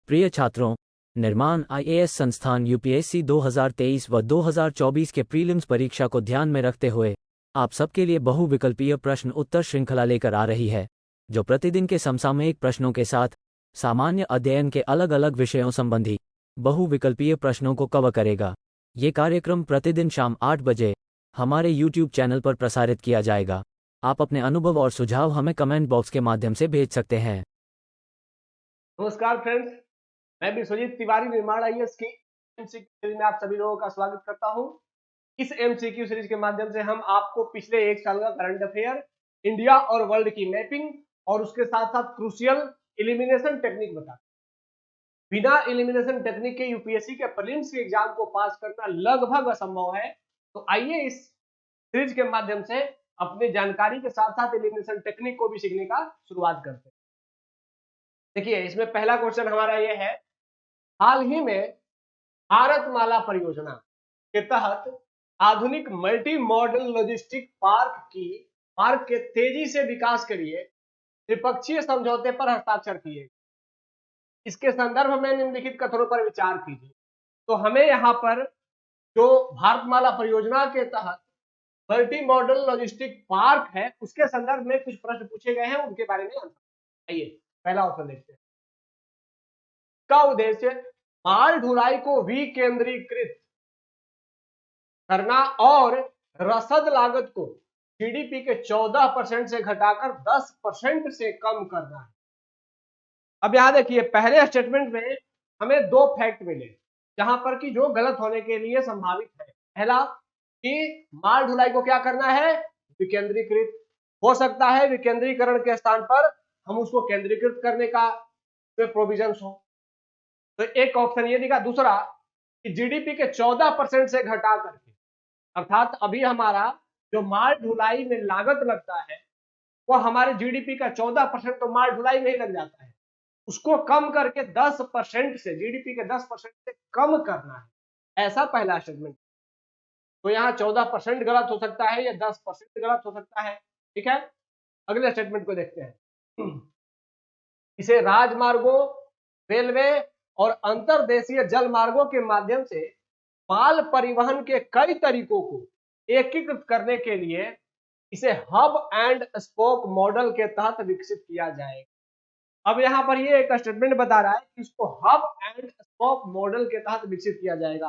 प्रिय छात्रों, निर्माण आईएएस संस्थान यूपीएससी 2023 व 2024 के प्रीलिम्स परीक्षा को ध्यान में रखते हुए आप सबके लिए बहुविकल्पीय प्रश्न उत्तर श्रृंखला लेकर आ रही है, जो प्रतिदिन के समसामयिक प्रश्नों के साथ सामान्य अध्ययन के अलग अलग विषयों संबंधी बहुविकल्पीय प्रश्नों को कवर करेगा। ये कार्यक्रम प्रतिदिन शाम 8 बजे हमारे YouTube चैनल पर प्रसारित किया जाएगा। आप अपने अनुभव और सुझाव हमें कमेंट बॉक्स के माध्यम से भेज सकते हैं। नमस्कार फ्रेंड्स, मैं विश्वजीत तिवारी निर्माण आईएएस की एमसीक्यू सीरीज में आप सभी लोगों का स्वागत करता हूं। इस एमसीक्यू सीरीज के माध्यम से हम आपको पिछले एक साल का करंट अफेयर, इंडिया और वर्ल्ड की मैपिंग और उसके साथ साथ क्रूशियल एलिमिनेशन टेक्निक बताते हैं। बिना एलिमिनेशन टेक्निक के यूपीएससी के प्रीलिम्स के एग्जाम को पास करना लगभग असंभव है। तो आइए इस सीरीज के माध्यम से अपनी जानकारी के साथ साथ एलिमिनेशन टेक्निक को भी सीखने का शुरुआत करते हैं। देखिए, इसमें पहला क्वेश्चन हमारा ये है, हाल ही में भारतमाला परियोजना के तहत आधुनिक मल्टी मॉडल लॉजिस्टिक पार्क के तेजी से विकास के लिए त्रिपक्षीय समझौते पर हस्ताक्षर किए। इसके संदर्भ में निम्नलिखित कथनों पर विचार कीजिए। तो हमें यहाँ पर जो भारतमाला परियोजना के तहत मल्टी मॉडल लॉजिस्टिक पार्क है उसके संदर्भ में कुछ प्रश्न पूछे गए हैं, उनके बारे में आंसर। आइए पहला ऑप्शन देखते हैं। का उद्देश्य माल ढुलाई को विकेंद्रीकृत करना और रसद लागत को जीडीपी के 14% से घटाकर 10% से कम करना है। अब यहां देखिए, पहले स्टेटमेंट में हमें दो फैक्ट मिले जहां पर कि जो गलत होने के लिए संभावित है। पहला कि माल ढुलाई को क्या करना है, विकेंद्रीकृत। हो सकता है विकेंद्रीकरण के स्थान पर हम उसको केंद्रीकृत करने का प्रोविजन हो, तो एक ऑप्शन ये दिखा। दूसरा कि जीडीपी के 14% से घटा करके, अर्थात अभी हमारा जो माल ढुलाई में लागत लगता है वो हमारे जीडीपी का 14% तो माल ढुलाई में ही लग जाता है, उसको कम करके 10% से, जीडीपी के 10% से कम करना है, ऐसा पहला स्टेटमेंट। तो यहाँ 14% गलत हो सकता है या 10% गलत हो सकता है। ठीक है, अगले स्टेटमेंट को देखते हैं। इसे राजमार्गों, रेलवे और अंतरदेशीय जल मार्गों के माध्यम से माल परिवहन के कई तरीकों को एकीकृत करने के लिए इसे हब एंड स्पोक मॉडल के तहत विकसित किया जाएगा। अब यहां पर ये एक स्टेटमेंट बता रहा है कि इसको हब एंड स्पोक मॉडल के तहत विकसित किया जाएगा।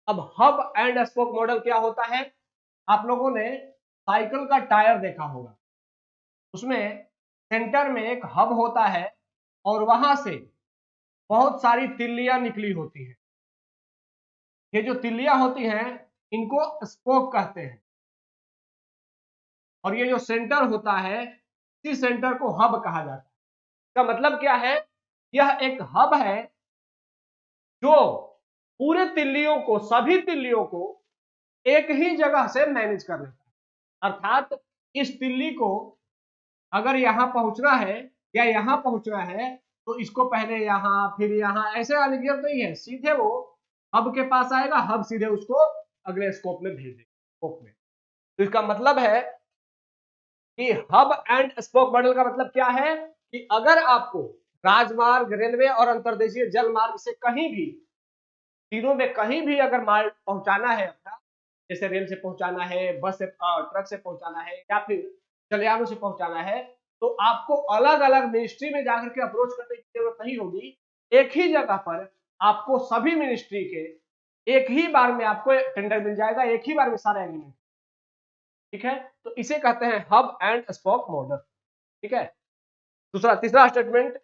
अब हब एंड स्पोक मॉडल क्या होता है? आप लोगों ने साइकिल का टायर देखा होगा, उसमें सेंटर में एक हब होता है और वहां से बहुत सारी तिल्लियां निकली होती हैं। ये जो तिल्लियां होती हैं इनको स्पोक कहते हैं, और ये जो सेंटर होता है इसी सेंटर को हब कहा जाता है। इसका मतलब क्या है? यह एक हब है जो पूरे तिल्लियों को, सभी तिल्लियों को एक ही जगह से मैनेज कर लेता है। अर्थात इस तिल्ली को अगर यहां पहुंचना है या यहां पहुंचना है तो इसको पहले यहां फिर यहां, ऐसे वाली जरूरत नहीं है, सीधे वो हब के पास आएगा, हब सीधे उसको अगले स्कोप में भेज देगा, स्कोप में। तो इसका मतलब है कि हब एंड स्पोक मॉडल का मतलब क्या है कि अगर आपको राजमार्ग, रेलवे और अंतरदेशीय जल मार्ग से कहीं भी, तीनों में कहीं भी अगर माल पहुंचाना है अपना, जैसे रेल से पहुंचाना है, बस से, ट्रक से पहुंचाना है या फिर जलयानों से पहुंचाना है, तो आपको अलग अलग मिनिस्ट्री में जाकर के अप्रोच करने की जरूरत नहीं होगी। एक ही जगह पर आपको सभी मिनिस्ट्री के एक ही बार में आपको टेंडर मिल जाएगा, एक ही बार में सारा एग्रीमेंट। ठीक है, तो इसे कहते हैं हब एंड स्पोक मॉडल। ठीक है, तीसरा स्टेटमेंट,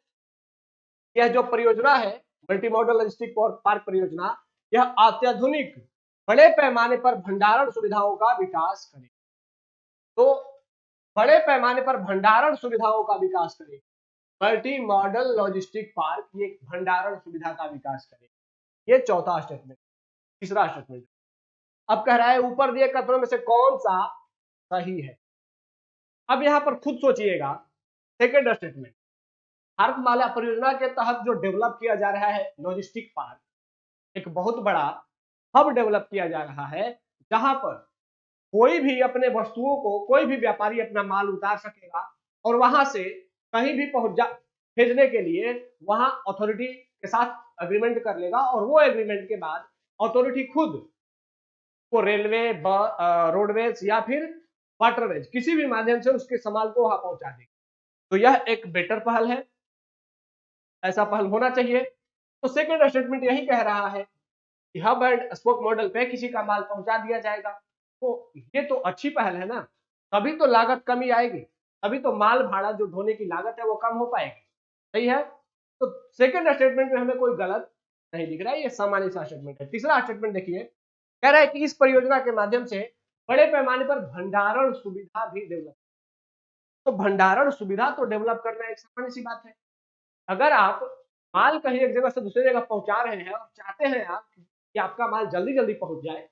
यह जो परियोजना है मल्टी मॉडल लॉजिस्टिक पार्क परियोजना, यह अत्याधुनिक बड़े पैमाने पर भंडारण सुविधाओं का विकास करेगी। तो बड़े पैमाने पर भंडारण सुविधाओं का विकास करेगी। मल्टी मॉडल लॉजिस्टिक पार्क ये भंडारण सुविधा का विकास करेगी। ये चौथा स्टेटमेंट। तीसरा स्टेटमेंट अब कह रहा है ऊपर दिए कथनों में से कौन सा सही है। अब यहां पर खुद सोचिएगा, सेकेंड स्टेटमेंट, भारतमाला परियोजना के तहत जो डेवलप किया जा रहा है लॉजिस्टिक पार्क, एक बहुत बड़ा हब डेवलप किया जा रहा है जहां पर कोई भी अपने वस्तुओं को, कोई भी व्यापारी अपना माल उतार सकेगा और वहां से कहीं भी भेजने के लिए वहां अथॉरिटी के साथ अग्रीमेंट कर लेगा और वो एग्रीमेंट के बाद अथॉरिटी खुद को रेलवे, रोडवेज या फिर वाटरवेज किसी भी माध्यम से उसके सामान को वहां पहुंचा देगी। तो यह एक बेटर पहल है, ऐसा पहल होना चाहिए। तो सेकेंड स्टेटमेंट यही कह रहा है कि हब एंड स्पोक मॉडल पे किसी का माल पहुंचा दिया जाएगा। तो ये तो अच्छी पहल है ना, तभी तो लागत कमी आएगी, तभी तो माल भाड़ा जो ढोने की लागत है वो कम हो पाएगी। सही है। तो सेकेंड स्टेटमेंट में हमें कोई गलत नहीं दिख रहा है, ये सामान्य सा स्टेटमेंट है। तीसरा स्टेटमेंट देखिए, कह रहा है कि इस परियोजना के माध्यम से बड़े पैमाने पर भंडारण सुविधा भी डेवलप। तो भंडारण सुविधा तो डेवलप करना एक सामान्य सी बात है। अगर आप माल कहीं एक जगह से दूसरी जगह पहुंचा रहे हैं और चाहते हैं आप कि आपका माल जल्दी जल्दी पहुंच जाए,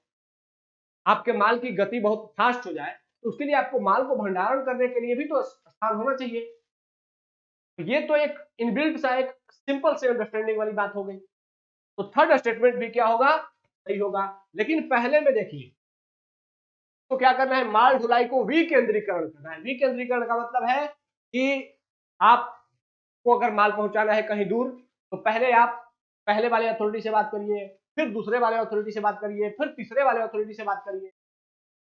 आपके माल की गति बहुत फास्ट हो जाए, तो उसके लिए आपको माल को भंडारण करने के लिए भी तो स्थान होना चाहिए। ये तो एक इनबिल्ट सा एक सिंपल से अंडरस्टैंडिंग वाली बात हो गई। तो थर्ड स्टेटमेंट भी क्या होगा, सही होगा। लेकिन पहले में देखिए, तो क्या करना है, माल ढुलाई को विकेंद्रीकरण करना है। विकेंद्रीकरण का मतलब है कि आपको अगर माल पहुंचाना है कहीं दूर, तो पहले आप पहले वाले अथॉरिटी से बात करिए, फिर दूसरे वाले अथॉरिटी से बात करिए, फिर तीसरे वाले अथॉरिटी से बात करिए।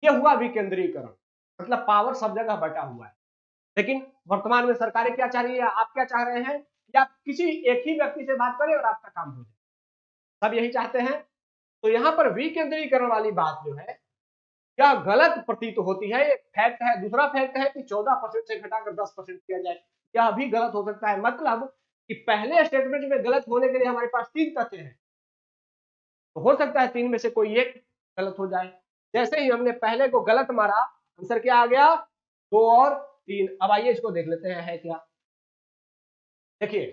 ये हुआ विकेंद्रीकरण, मतलब पावर सब जगह बटा हुआ है। लेकिन वर्तमान में सरकारें क्या चाह रही है, आप क्या चाह रहे हैं कि आप किसी एक ही व्यक्ति से बात करें और आपका काम हो जाए, सब यही चाहते हैं। तो यहां पर विकेंद्रीकरण वाली बात जो है यह गलत प्रतीत होती है, एक फैक्ट है। दूसरा फैक्ट है कि 14% से घटाकर 10% किया जाए, यह भी गलत हो सकता है। मतलब कि पहले स्टेटमेंट में गलत होने के लिए हमारे पास 3 तथ्य हैं, तो हो सकता है 3 में से कोई एक गलत हो जाए। जैसे ही हमने पहले को गलत मारा, आंसर क्या आ गया, 2 और 3। अब आइए इसको देख लेते हैं है क्या। देखिए,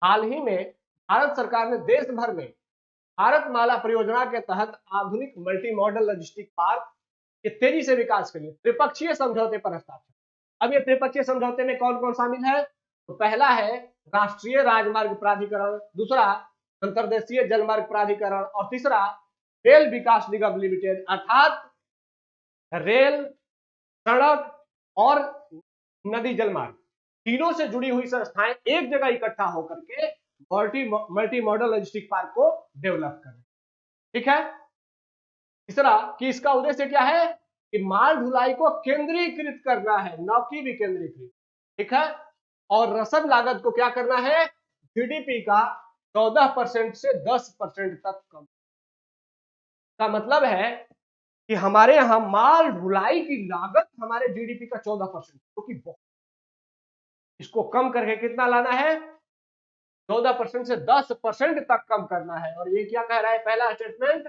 हाल ही में भारत सरकार ने देश भर में भारत माला परियोजना के तहत आधुनिक मल्टी मॉडल लॉजिस्टिक पार्क के तेजी से विकास के लिए त्रिपक्षीय समझौते पर हस्ताक्षर। अब ये त्रिपक्षीय समझौते में कौन कौन शामिल है, तो पहला है राष्ट्रीय राजमार्ग प्राधिकरण, दूसरा अंतर्देशीय जलमार्ग प्राधिकरण और तीसरा रेल विकास निगम लिमिटेड। अर्थात रेल, सड़क और नदी जलमार्ग तीनों से जुड़ी हुई संस्थाएं एक जगह इकट्ठा होकर के मल्टी मॉडल लॉजिस्टिक पार्क को डेवलप करें। ठीक है। तीसरा कि इसका उद्देश्य क्या है कि माल ढुलाई को केंद्रीकृत करना है, न कि विकेंद्रीकृत। ठीक है। और रसद लागत को क्या करना है, जीडीपी का 14% से 10% तक कम। का मतलब है कि हमारे यहां माल ढुलाई की लागत हमारे जीडीपी का 14%, क्योंकि बहुत, इसको कम करके कितना लाना है, 14% से 10% तक कम करना है। और ये क्या कह रहा है पहला स्टेटमेंट,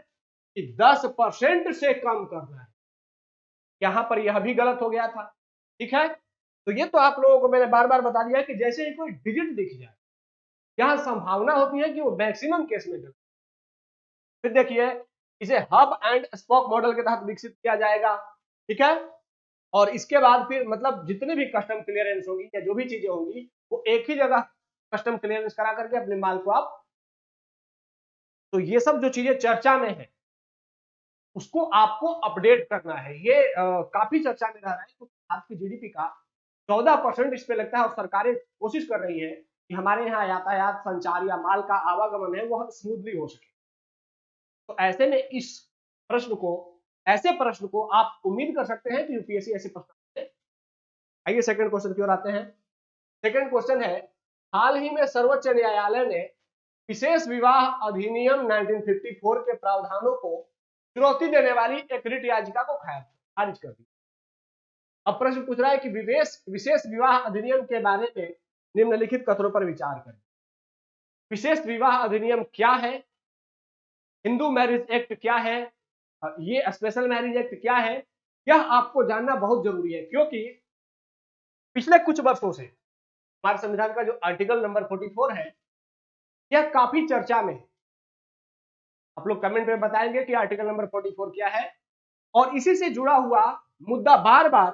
कि 10% से कम करना है। यहां पर यह भी गलत हो गया था। ठीक है। तो ये तो आप लोगों को मैंने बार बार बता दिया कि जैसे ही कोई डिजिट दिख जाए, यहां संभावना होती है कि वो मैक्सिमम केस में गलत। फिर देखिए, इसे हब एंड स्पोक मॉडल के तहत विकसित किया जाएगा। ठीक है। और इसके बाद फिर मतलब जितने भी कस्टम क्लियरेंस होगी या जो भी चीजें होंगी, वो एक ही जगह कस्टम क्लियरेंस करा करके अपने माल को आप, तो ये सब जो चीजें चर्चा में है उसको आपको अपडेट करना है। ये काफी चर्चा में रह रहा है, तो आपकी जीडीपी का 14% इस पे लगता है और सरकारें कोशिश कर रही है कि हमारे यहाँ यातायात, संचार या माल का आवागमन है वो स्मूथली हो सके। तो ऐसे में इस प्रश्न को, ऐसे प्रश्न को आप उम्मीद कर सकते हैं कि यूपीएससी ऐसे प्रश्न। आइए सेकंड क्वेश्चन की ओर आते हैं। सेकंड क्वेश्चन है, हाल ही में सर्वोच्च न्यायालय ने विशेष विवाह अधिनियम 1954 के प्रावधानों को चुनौती देने वाली एक रिट याचिका को खारिज कर दिया। अब प्रश्न पूछ रहा है कि विशेष विवाह अधिनियम के बारे में निम्नलिखित कथनों पर विचार करें। विशेष विवाह अधिनियम क्या है, हिंदू मैरिज एक्ट क्या है, ये स्पेशल मैरिज एक्ट क्या है, यह आपको जानना बहुत जरूरी है। क्योंकि पिछले कुछ वर्षों से हमारे संविधान का जो आर्टिकल नंबर 44 है यह काफी चर्चा में है। आप लोग कमेंट में बताएंगे कि आर्टिकल नंबर 44 क्या है, और इसी से जुड़ा हुआ मुद्दा बार बार,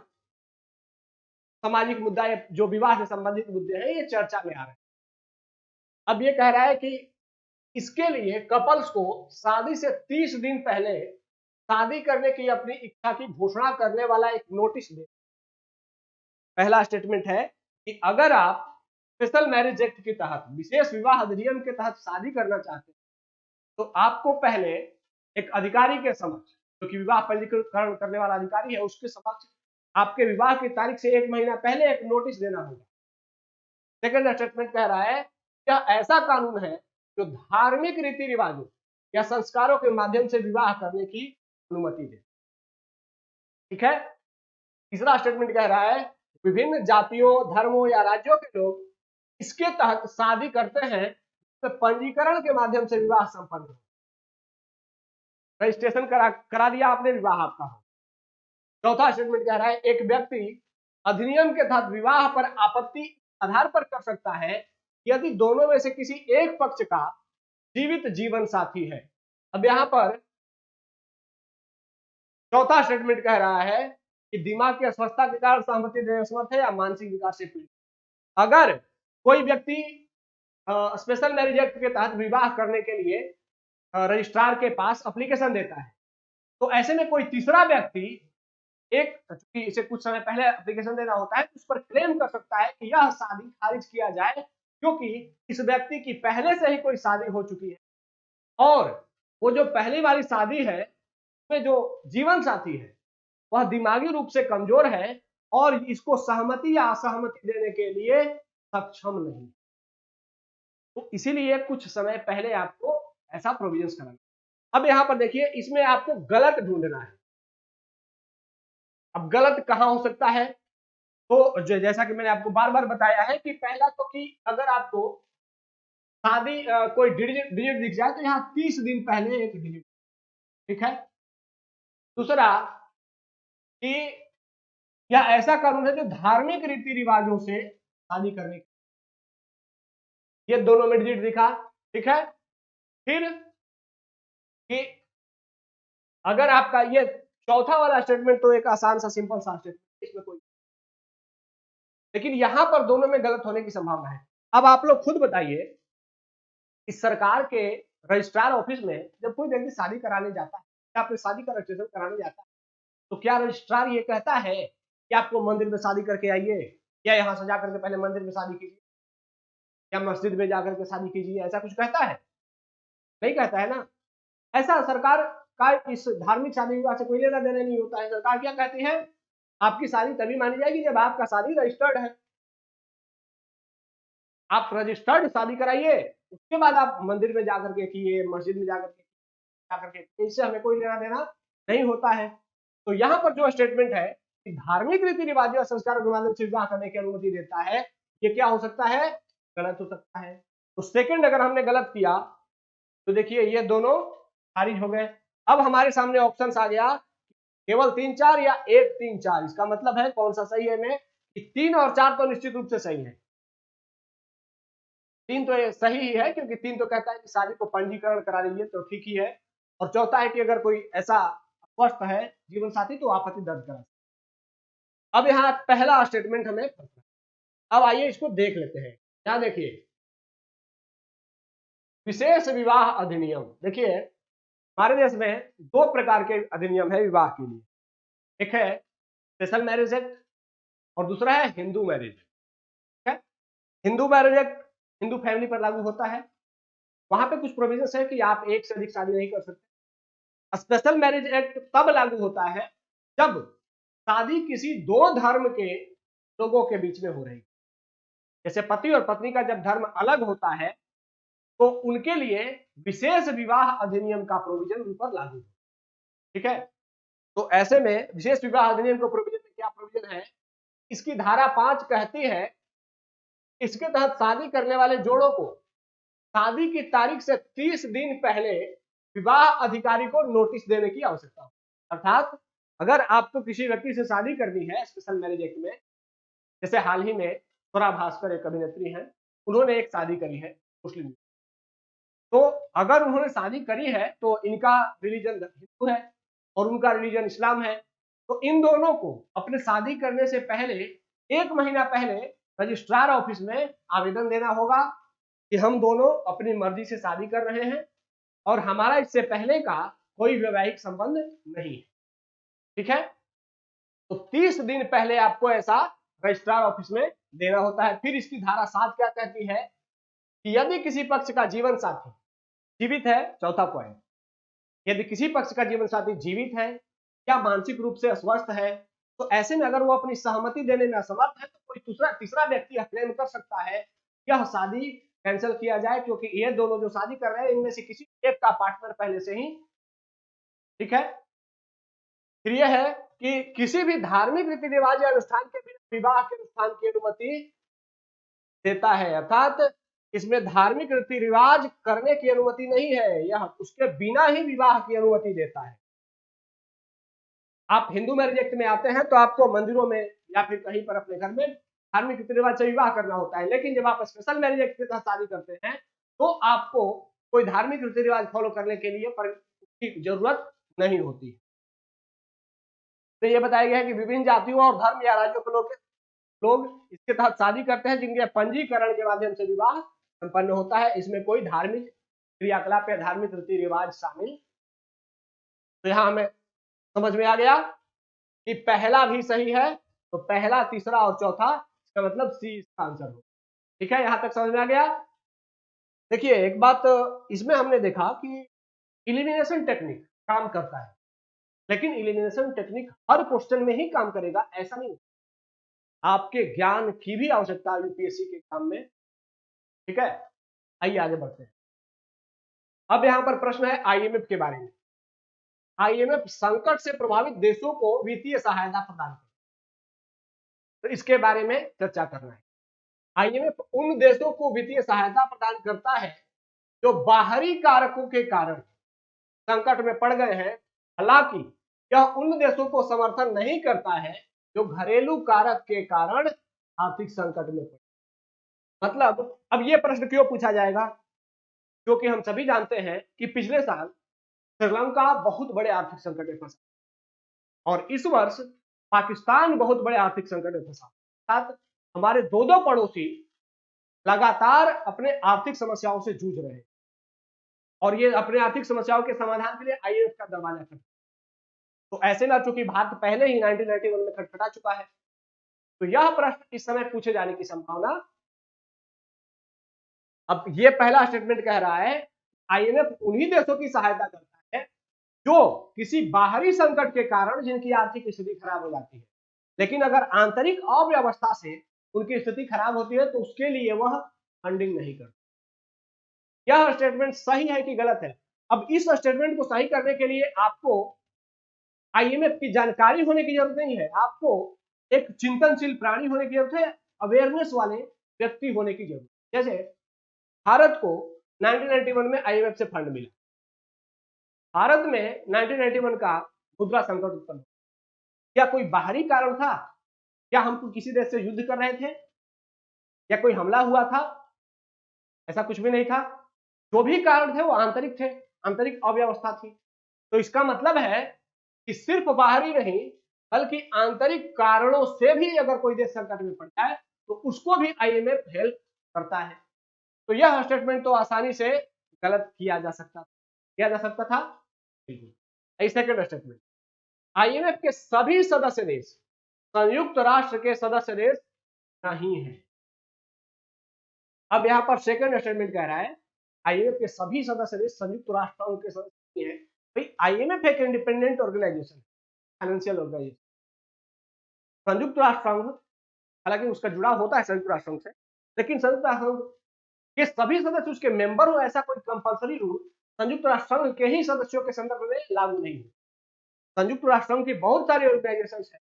सामाजिक मुद्दा जो विवाह से संबंधित मुद्दे हैं ये चर्चा में आ रहे हैं। अब ये कह रहा है कि इसके लिए कपल्स को शादी से 30 दिन पहले शादी करने की अपनी इच्छा की घोषणा करने वाला एक नोटिस दे। पहला स्टेटमेंट है कि अगर आप स्पेशल मैरिज एक्ट के तहत, विशेष विवाह अधिनियम के तहत शादी करना चाहते हैं तो आपको पहले एक अधिकारी के समक्ष, जो कि विवाह पंजीकरण करने वाला अधिकारी है, उसके समक्ष आपके विवाह की तारीख से 1 महीना पहले एक नोटिस देना होगा। सेकंड स्टेटमेंट कह रहा है यह ऐसा कानून है जो धार्मिक रीति रिवाजों या संस्कारों के माध्यम से विवाह करने की अनुमति दे। ठीक है। तीसरा स्टेटमेंट कह रहा है विभिन्न जातियों, धर्मों या राज्यों के लोग इसके तहत शादी करते हैं तो पंजीकरण के माध्यम से विवाह संपन्न हो, रजिस्ट्रेशन करा दिया आपने, विवाह आपका हो। चौथा स्टेटमेंट कह रहा है एक व्यक्ति अधिनियम के तहत विवाह पर आपत्ति आधार पर कर सकता है यदि दोनों में से किसी एक पक्ष का जीवित जीवन साथी है। अब यहां पर चौथा स्टेटमेंट कह रहा है कि दिमाग की अस्वस्थता के कारण सहमति देने में असमर्थ है या मानसिक विकार से पीड़ित। अगर कोई व्यक्ति स्पेशल मैरिज एक्ट के तहत विवाह करने के लिए रजिस्ट्रार के पास एप्लीकेशन देता है तो ऐसे में कोई तीसरा व्यक्ति इसे कुछ समय पहले एप्लीकेशन देना होता है, उस पर क्लेम कर सकता है कि यह शादी खारिज किया जाए क्योंकि इस व्यक्ति की पहले से ही कोई शादी हो चुकी है और वो जो पहली वाली शादी है उसमें जो जीवन साथी है वह दिमागी रूप से कमजोर है और इसको सहमति या असहमति देने के लिए सक्षम नहीं। तो इसीलिए कुछ समय पहले आपको ऐसा प्रोविजंस करना। अब यहां पर देखिए इसमें आपको गलत ढूंढना है। अब गलत कहां हो सकता है, तो जैसा कि मैंने आपको बार बार बताया है कि पहला तो कि अगर आपको शादी कोई डिजिट दिख जाए तो यहाँ 30 दिन पहले एक डिजिट, ठीक है। दूसरा कि यह ऐसा कानून है जो धार्मिक रीति रिवाजों से शादी करने की, ये दोनों में डिजिट दिखा, ठीक है। फिर कि अगर आपका ये चौथा वाला स्टेटमेंट तो एक आसान सा सिंपल सा स्टेटमेंट, इसमें कोई, लेकिन यहां पर दोनों में गलत होने की संभावना है। अब आप लोग खुद बताइए इस सरकार के रजिस्ट्रार ऑफिस में जब कोई व्यक्ति शादी कराने जाता है या अपनी शादी का रजिस्ट्रेशन कराने जाता है तो क्या रजिस्ट्रार ये कहता है कि आपको मंदिर में शादी करके आइए या यहाँ से जाकर के पहले मंदिर में शादी कीजिए या मस्जिद में जाकर के शादी कीजिए, ऐसा कुछ कहता है? नहीं कहता है ना। ऐसा सरकार का इस धार्मिक शादी विवाह से कोई लेना देना नहीं होता है। सरकार क्या कहती है आपकी शादी तभी मानी जाएगी जब आपका शादी रजिस्टर्ड है, आप रजिस्टर्ड शादी कराइए उसके बाद आप मंदिर में जाकर के कीजिए, मस्जिद में जाकर के इससे हमें कोई लेना देना नहीं होता है। तो यहाँ पर जो स्टेटमेंट है कि धार्मिक रीति रिवाजों और संस्कारों के माध्यम से विवाह करने की अनुमति देता है, ये क्या हो सकता है? गलत हो सकता है। तो सेकंड अगर हमने गलत किया तो देखिए ये दोनों खारिज हो गए। अब हमारे सामने ऑप्शन आ गया केवल 3, 4 या 1, 3, 4। इसका मतलब है कौन सा सही है में कि 3 और 4 तो निश्चित रूप से सही है। 3 तो सही ही है क्योंकि 3 तो कहता है कि शादी को पंजीकरण करा लीजिए तो ठीक ही है, और चौथा है कि अगर कोई ऐसा स्वस्थ है जीवन साथी तो आपत्ति दर्ज करा। अब यहाँ पहला स्टेटमेंट हमें, अब आइए इसको देख लेते हैं। यहाँ देखिए विशेष विवाह अधिनियम, देखिए हमारे देश में 2 प्रकार के अधिनियम है विवाह के लिए, एक है स्पेशल मैरिज एक्ट और दूसरा है हिंदू मैरिज। ठीक है, Hindu marriage act Hindu family पर लागू होता है, वहां पे कुछ प्रोविजंस है कि आप एक से अधिक शादी नहीं कर सकते। स्पेशल मैरिज एक्ट तब लागू होता है जब शादी किसी 2 धर्म के लोगों के बीच में हो रही है, जैसे पति और पत्नी का जब धर्म अलग होता है तो उनके लिए विशेष विवाह अधिनियम का प्रोविजन उन पर लागू है। ठीक है, तो ऐसे में विशेष विवाह अधिनियम का प्रोविजन में क्या प्रोविजन है, इसकी धारा 5 कहती है इसके तहत शादी करने वाले जोड़ों को शादी की तारीख से 30 दिन पहले विवाह अधिकारी को नोटिस देने की आवश्यकता है। अर्थात अगर आपको किसी व्यक्ति से शादी करनी है स्पेशल मैरिज एक्ट में, जैसे हाल ही में स्वरा भास्कर एक अभिनेत्री हैं, उन्होंने एक शादी करी है मुस्लिम, तो अगर उन्होंने शादी करी है तो इनका रिलीजन हिंदू है और उनका रिलीजन इस्लाम है, तो इन दोनों को अपने शादी करने से पहले 1 महीना पहले रजिस्ट्रार ऑफिस में आवेदन देना होगा कि हम दोनों अपनी मर्जी से शादी कर रहे हैं और हमारा इससे पहले का कोई वैवाहिक संबंध नहीं है। ठीक है, तो 30 दिन पहले आपको ऐसा रजिस्ट्रार ऑफिस में देना होता है। फिर इसकी धारा 7 क्या कहती है कि यदि किसी पक्ष का जीवन साथी जीवित है, चौथा पॉइंट, यदि किसी पक्ष का जीवन साथी जीवित है या मानसिक रूप से अस्वस्थ है, तो ऐसे में अगर वो अपनी सहमति देने में असमर्थ है तो कोई तीसरा व्यक्ति क्लेम कर सकता है यह शादी कैंसिल किया जाए, क्योंकि ये दोनों जो शादी कर रहे हैं इनमें से किसी एक का पार्टनर पहले से ही ठीक है। फिर यह है कि किसी भी धार्मिक रीति रिवाज या अनुष्ठान के बिना विवाह के अनुष्ठान की अनुमति देता है, अर्थात इसमें धार्मिक रीति रिवाज करने की अनुमति नहीं है, यह उसके बिना ही विवाह की अनुमति देता है। आप हिंदू मैरिज एक्ट में आते हैं तो आपको मंदिरों में या फिर कहीं पर अपने घर में धार्मिक रीति रिवाज से विवाह करना होता है, लेकिन जब आप स्पेशल मैरिज एक्ट के तहत शादी करते हैं तो आपको कोई धार्मिक रीति रिवाज फॉलो करने के लिए की जरूरत नहीं होती। तो ये बताया गया है कि विभिन्न जातियों और धर्म या राज्यों के लोग इसके तहत शादी करते हैं जिनके पंजीकरण के माध्यम से विवाह संपन्न होता है। इसमें कोई धार्मिक क्रियाकलाप या धार्मिक रीति रिवाज शामिल। तो यहाँ हमें समझ में आ गया कि पहला भी सही है, तो पहला, तीसरा और चौथा, इसका मतलब सी इसका आंसर हो। ठीक है, यहां तक समझ में आ गया। देखिए एक बात इसमें हमने देखा कि इलिमिनेशन टेक्निक काम करता है, लेकिन इलिमिनेशन टेक्निक हर क्वेश्चन में ही काम करेगा ऐसा नहीं। आपके ज्ञान की भी आवश्यकता है यूपीएससी के एग्जाम में। ठीक है, आइए आगे बढ़ते हैं। अब यहां पर प्रश्न है आईएमएफ के बारे में। आईएमएफ संकट से प्रभावित देशों को वित्तीय सहायता प्रदान करता है, तो इसके बारे में चर्चा करना है। आईएमएफ उन देशों को वित्तीय सहायता प्रदान करता है जो बाहरी कारकों के कारण संकट में पड़ गए हैं, हालांकि यह उन देशों को समर्थन नहीं करता है जो घरेलू कारक के कारण आर्थिक संकट में पड़े। मतलब अब यह प्रश्न क्यों पूछा जाएगा, क्योंकि हम सभी जानते हैं कि पिछले साल श्रीलंका बहुत बड़े आर्थिक संकट में फंसा और इस वर्ष पाकिस्तान बहुत बड़े आर्थिक संकट में फंसा। साथ हमारे दो पड़ोसी लगातार अपने आर्थिक समस्याओं से जूझ रहे हैं और ये अपने आर्थिक समस्याओं के समाधान के लिए आईएमएफ का दरवाजा खटखटा। तो ऐसे ना, चूंकि भारत पहले ही 1991 में खटखटा चुका है, तो यह प्रश्न इस समय पूछे जाने की संभावना। अब ये पहला स्टेटमेंट कह रहा है आईएमएफ उन्हीं देशों की सहायता करता है जो किसी बाहरी संकट के कारण जिनकी आर्थिक स्थिति खराब हो जाती है, लेकिन अगर आंतरिक अव्यवस्था से उनकी स्थिति खराब होती है तो उसके लिए वह फंडिंग नहीं करता। यह स्टेटमेंट सही है कि गलत है? अब इस स्टेटमेंट को सही करने के लिए आपको आईएमएफ की जानकारी होने की जरूरत नहीं है, आपको एक चिंतनशील प्राणी होने की जरूरत है, अवेयरनेस वाले व्यक्ति होने की जरूरत है। जैसे भारत को 1991 में आईएमएफ से फंड मिला, भारत में 1991 का मुद्रा संकट उत्पन्न हुआ। क्या कोई बाहरी कारण था? क्या हम किसी देश से युद्ध कर रहे थे या कोई हमला हुआ था? ऐसा कुछ भी नहीं था। जो भी कारण थे वो आंतरिक थे, आंतरिक अव्यवस्था थी। तो इसका मतलब है कि सिर्फ बाहरी नहीं बल्कि आंतरिक कारणों से भी अगर कोई देश संकट में पड़ जाए तो उसको भी आईएमएफ हेल्प करता है। तो यह स्टेटमेंट तो आसानी से गलत किया जा सकता था। बिल्कुल। सेकंड स्टेटमेंट, आईएमएफ के सभी सदस्य देश संयुक्त राष्ट्र के सदस्य देश नहीं है। अब यहां पर सेकंड स्टेटमेंट कह रहा है आईएमएफ के सभी सदस्य देश संयुक्त राष्ट्र के सदस्य नहीं है। भाई आईएमएफ एक इंडिपेंडेंट ऑर्गेनाइजेशन, फाइनेंशियल ऑर्गेनाइजेशन। संयुक्त राष्ट्र संघ हालांकि उसका जुड़ाव होता है संयुक्त राष्ट्र संघ से, लेकिन संयुक्त राष्ट्र संघ के सभी सदस्य उसके मेंबर हो ऐसा कोई कंपलसरी रूल संयुक्त राष्ट्र संघ के ही सदस्यों के संदर्भ में लागू नहीं है। संयुक्त राष्ट्र संघ की बहुत सारी ऑर्गेनाइजेशन है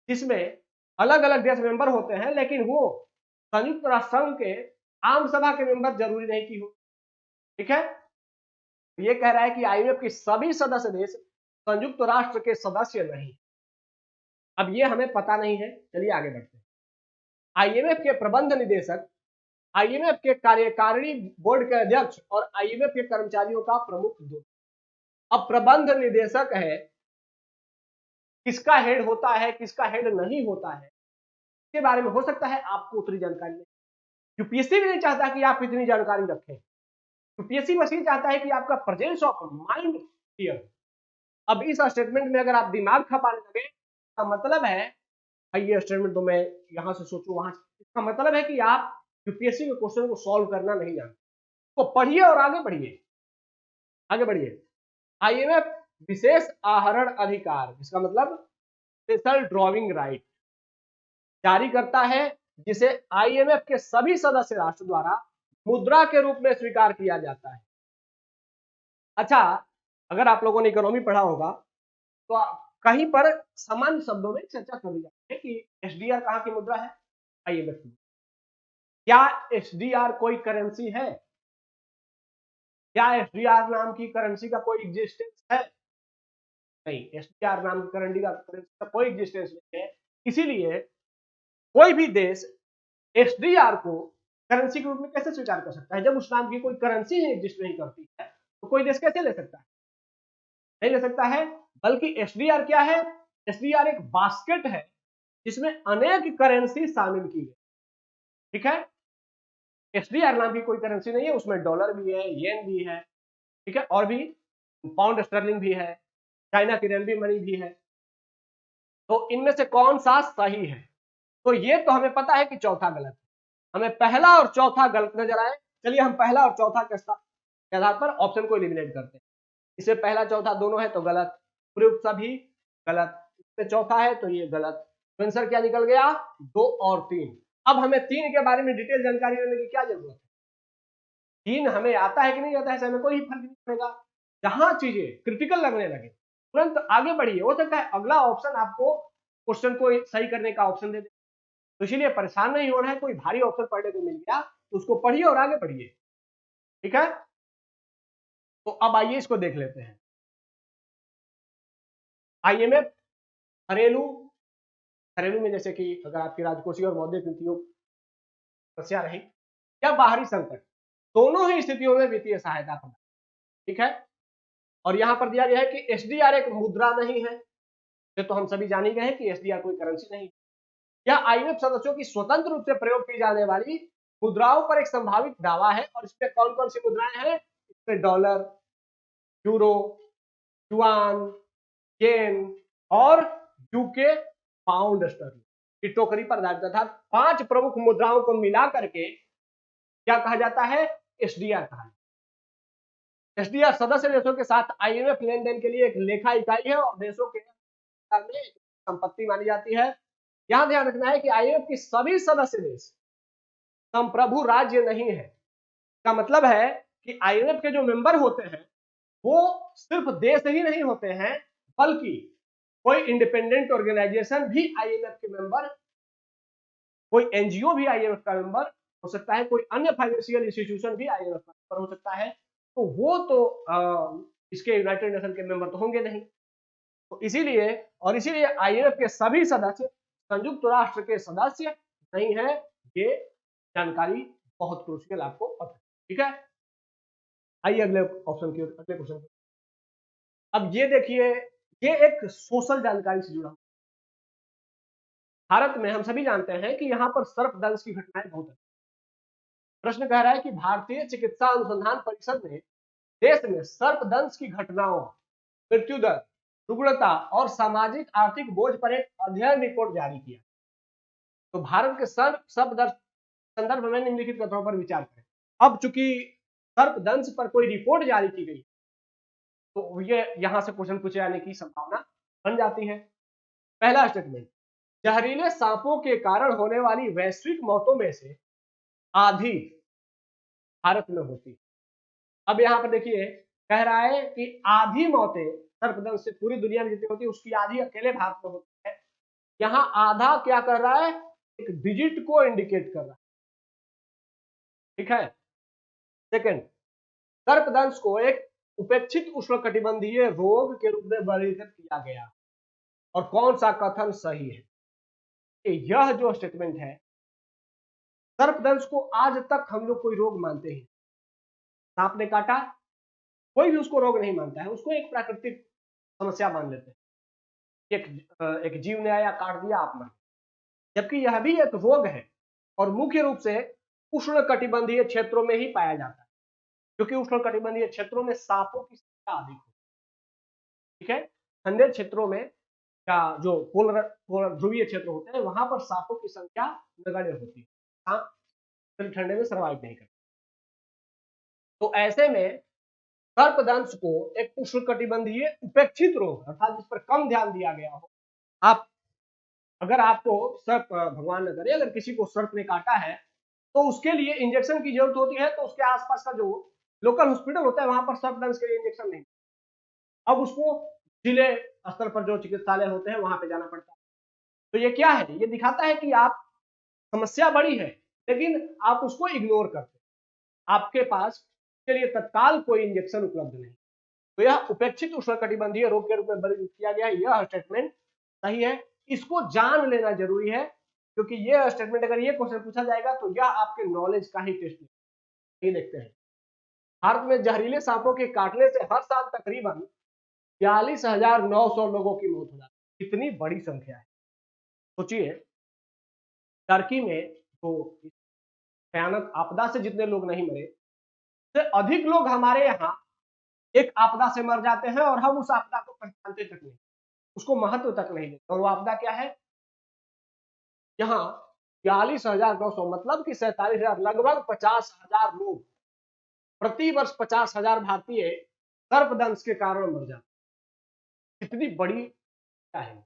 जिसमें अलग अलग देश मेंबर होते हैं, लेकिन वो संयुक्त राष्ट्र संघ के आम सभा के मेंबर जरूरी नहीं की हो। ठीक है, ये कह रहा है कि आईएमएफ के सभी सदस्य देश संयुक्त राष्ट्र के सदस्य नहीं। अब ये हमें पता नहीं है, चलिए आगे बढ़ते हैं। आईएमएफ के प्रबंध निदेशक, आईएमएफ के कार्यकारिणी बोर्ड के अध्यक्ष और आईएमएफ के कर्मचारियों का प्रमुख दो। अब प्रबंध निदेशक है, किसका हेड होता है किसका हेड नहीं होता है इसके बारे में हो सकता है आपको उतनी जानकारी नहीं। यूपीएससी भी नहीं चाहता कि आप इतनी जानकारी रखें। यूपीएससी बस ये चाहता है कि आपका प्रेजेंस ऑफ माइंड क्लियर। अब इस स्टेटमेंट में अगर आप दिमाग खपाने लगे तो मतलब है ये स्टेटमेंट तो मैं यहां से सोचूं वहां से, इसका मतलब है कि आप यूपीएससी के क्वेश्चन को सॉल्व करना नहीं जानते, तो पढ़िए और आगे बढ़िए, आगे बढ़िए। आईएमएफ विशेष आहरण अधिकार, इसका मतलब स्पेशल ड्रॉइंग राइट जारी करता है, जिसे आईएमएफ के सभी सदस्य राष्ट्र द्वारा मुद्रा के रूप में स्वीकार किया जाता है। अच्छा, अगर आप लोगों ने इकोनॉमी पढ़ा होगा तो कहीं पर सामान्य शब्दों में चर्चा कर दी जाती है कि एसडीआर कहाँ की मुद्रा है, आईएमएफ की। क्या एसडीआर कोई करेंसी है? क्या एसडीआर नाम की करेंसी का कोई एग्जिस्टेंस है? नहीं, एसडीआर नाम की करेंसी का कोई एग्जिस्टेंस नहीं है। इसीलिए कोई भी देश एसडीआर को करेंसी के रूप में कैसे स्वीकार कर सकता है? जब उस नाम की कोई करेंसी ही एग्जिस्ट नहीं करती है तो कोई देश कैसे ले सकता है? नहीं ले सकता है। बल्कि एसडीआर क्या है? एसडीआर एक बास्केट है जिसमें अनेक करेंसी शामिल की गई। ठीक है, एसडीआर नाम की कोई करेंसी नहीं है, उसमें डॉलर भी है, येन भी है, ठीक है, और भी पाउंड स्टर्लिंग भी है, चाइना की रेनबी मनी भी है। तो इनमें से कौन सा सही है? तो ये तो हमें पता है कि चौथा गलत है। हमें पहला और चौथा गलत नजर आए, चलिए हम पहला और चौथा के आधार पर ऑप्शन को एलिमिनेट करते हैं। इससे पहला चौथा दोनों है तो गलत, प्रयुक्त सभी गलत, इससे चौथा है तो ये गलत। तो आंसर क्या निकल गया? 2 और 3। अब हमें 3 के बारे में डिटेल जानकारी लेने की क्या जरूरत है? 3 हमें आता है कि नहीं आता है, हमें कोई फर्क नहीं पड़ेगा। जहां चीजें क्रिटिकल लगने लगे तुरंत आगे बढ़िए। हो सकता है अगला ऑप्शन आपको क्वेश्चन को सही करने का ऑप्शन दे दे, तो इसीलिए परेशान नहीं होना है। कोई भारी ऑप्शन पढ़ने को मिल गया तो उसको पढ़िए और आगे बढ़िए, ठीक है। तो अब आइए इसको देख लेते हैं। आईएमएफ घरेलू, घरेलू में जैसे कि अगर आपकी राजकोषीय और मौद्रिक नीतियों समस्या रही या बाहरी संकट, दोनों ही स्थितियों में वित्तीय सहायता प्रदान, ठीक है। और यहां पर दिया गया है कि एसडीआर एक मुद्रा नहीं है, ये तो हम सभी जान ही गए हैं कि एसडीआर कोई करेंसी नहीं है। यह आईएमएफ सदस्यों की स्वतंत्र रूप से प्रयोग की जाने वाली मुद्राओं पर एक संभावित दावा है। और इसमें कौन कौन सी मुद्राएं हैं? इसमें डॉलर, यूरो, युआन, येन और यूके पाउंड स्टर्लिंग की टोकरी पर आधारित था। 5 प्रमुख मुद्राओं को मिला करके क्या कहा जाता है? एसडीआर कहा जाता है। एसडीआर सदस्य देशों के साथ आईएमएफ लेन देन के लिए एक लेखा इकाई है और देशों के में संपत्ति मानी जाती है। यहां ध्यान रखना है कि आईएमएफ की सभी सदस्य देश संप्रभु राज्य नहीं है। का मतलब है कि आईएमएफ के जो मेंबर होते हैं वो सिर्फ देश ही नहीं होते हैं, बल्कि कोई इंडिपेंडेंट ऑर्गेनाइजेशन भी आईएमएफ के मेंबर, कोई एनजीओ भी आईएमएफ का मेंबर हो सकता है, कोई अन्य फाइनेंशियल इंस्टीट्यूशन भी आईएमएफ का मेंबर हो सकता है। तो वो तो इसके यूनाइटेड नेशन के मेंबर तो होंगे नहीं। तो इसीलिए आईएमएफ के सभी सदस्य संयुक्त राष्ट्र के सदस्य नहीं है। ये जानकारी बहुत क्रूशियल आपको पता है, ठीक है। आइए अगले ऑप्शन की, अगले क्वेश्चन की। अब ये देखिए, ये एक सोशल जानकारी से जुड़ा। भारत में हम सभी जानते हैं कि यहाँ पर सर्पदंश की घटनाएं बहुत है। प्रश्न कह रहा है कि भारतीय चिकित्सा अनुसंधान परिषद ने देश में सर्पदंश की घटनाओं, मृत्यु दर, रुग्णता और सामाजिक आर्थिक बोझ पर एक अध्ययन रिपोर्ट जारी किया। तो भारत के सर्पदंश संदर्भ में निम्नलिखित कथनों पर विचार करें। अब चूंकि सर्पदंश पर कोई रिपोर्ट जारी की गई तो ये यहां से क्वेश्चन पूछे जाने की संभावना बन जाती है। पहला स्टेटमेंट, जहरीले सांपों के कारण होने वाली वैश्विक मौतों में से आधी भारत में होती है। अब यहां पर देखिए, कह रहा है कि आधी मौतें सर्पदंश से पूरी दुनिया में जितनी होती है उसकी आधी अकेले भारत में होती है। यहां आधा क्या कर रहा है? एक डिजिट को इंडिकेट कर रहा है, ठीक है। सेकंड, सर्पदंश को एक उपेक्षित उष्णकटिबंधीय रोग के रूप में वर्गीकृत किया गया। और कौन सा कथन सही है? यह जो स्टेटमेंट है, सर्पदंश को आज तक हम लोग कोई रोग मानते हैं। सांप ने काटा, कोई भी उसको रोग नहीं मानता है, उसको एक प्राकृतिक समस्या मान लेते हैं। एक जीव ने आया, काट दिया, आप मर। जबकि यह भी एक रोग है और मुख्य रूप से उष्णकटिबंधीय क्षेत्रों में ही पाया जाता है, क्योंकि उष्णकटिबंधीय क्षेत्रों में सांपों की संख्या अधिक होती है, ठीक है। ठंडे क्षेत्रों में या जो पोलर ध्रुवीय क्षेत्र होते हैं वहां पर सांपों की संख्या नगण्य होती है। हाँ, ठंडे में सर्वाइव नहीं करते। तो ऐसे में सर्पदंश को एक उष्णकटिबंधीय उपेक्षित रोग अर्थात जिस पर कम ध्यान दिया गया हो, आप अगर आपको सर्प, भगवान न करे, अगर किसी को सर्प ने काटा है तो उसके लिए इंजेक्शन की जरूरत होती है, तो उसके आसपास का जो लोकल हॉस्पिटल होता है वहां पर सर्पदंश के लिए इंजेक्शन नहीं, अब उसको जिले स्तर पर जो चिकित्सालय होते हैं वहां पे जाना पड़ता है। तो ये क्या है, ये दिखाता है कि आप समस्या बड़ी है लेकिन आप उसको इग्नोर करते हैं, आपके पास उसके लिए तत्काल कोई इंजेक्शन उपलब्ध नहीं। तो यह उपेक्षित उष्णकटिबंधीय रोग के रूप में वर्गीकृत किया गया है। यह स्टेटमेंट सही है, इसको जान लेना जरूरी है, क्योंकि यह स्टेटमेंट अगर ये क्वेश्चन पूछा जाएगा तो यह आपके नॉलेज का ही टेस्ट है। ये देखते हैं, भारत में जहरीले सांपों के काटने से हर साल तकरीबन 42,900 लोगों की मौत हो जाती है। कितनी बड़ी संख्या है, सोचिए। टर्की में तो भयानक आपदा से जितने लोग नहीं मरे, उससे अधिक लोग हमारे यहाँ एक आपदा से मर जाते हैं और हम उस आपदा को पहचानते तक नहीं, उसको महत्व तक नहीं देते। और वो आपदा क्या है, यहाँ 42,900 मतलब कि 47,000, लगभग 50,000 लोग प्रति वर्ष 50,000 भारतीय सर्पदंश के कारण मर जाते। कितनी बड़ी क्या है,